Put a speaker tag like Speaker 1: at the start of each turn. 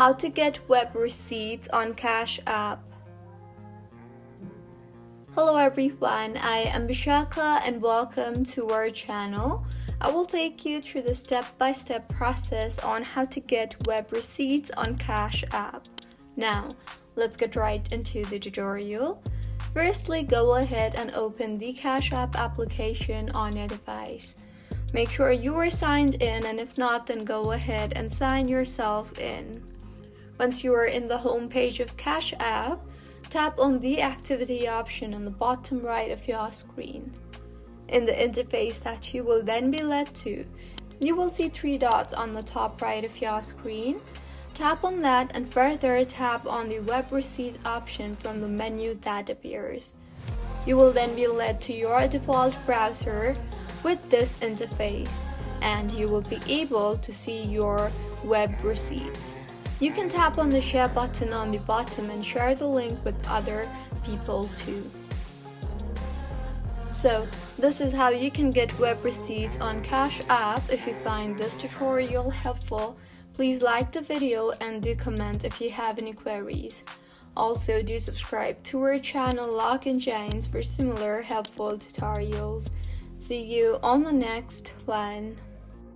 Speaker 1: How to get web receipts on Cash App. Hello everyone, I am Bishaka and welcome to our channel. I will take you through the step-by-step process on how to get web receipts on Cash App. Now, let's get right into the tutorial. Firstly, go ahead and open the Cash App application on your device. Make sure you are signed in, and if not, then go ahead and sign yourself in. Once you are in the home page of Cash App, tap on the activity option on the bottom right of your screen. In the interface that you will then be led to, you will see 3 dots on the top right of your screen. Tap on that and further tap on the web receipt option from the menu that appears. You will then be led to your default browser with this interface, and you will be able to see your web receipts. You can tap on the share button on the bottom and share the link with other people too. So, this is how you can get web receipts on Cash App. If you find this tutorial helpful, please like the video and do comment if you have any queries. Also, do subscribe to our channel Login Giants for similar helpful tutorials. See you on the next one.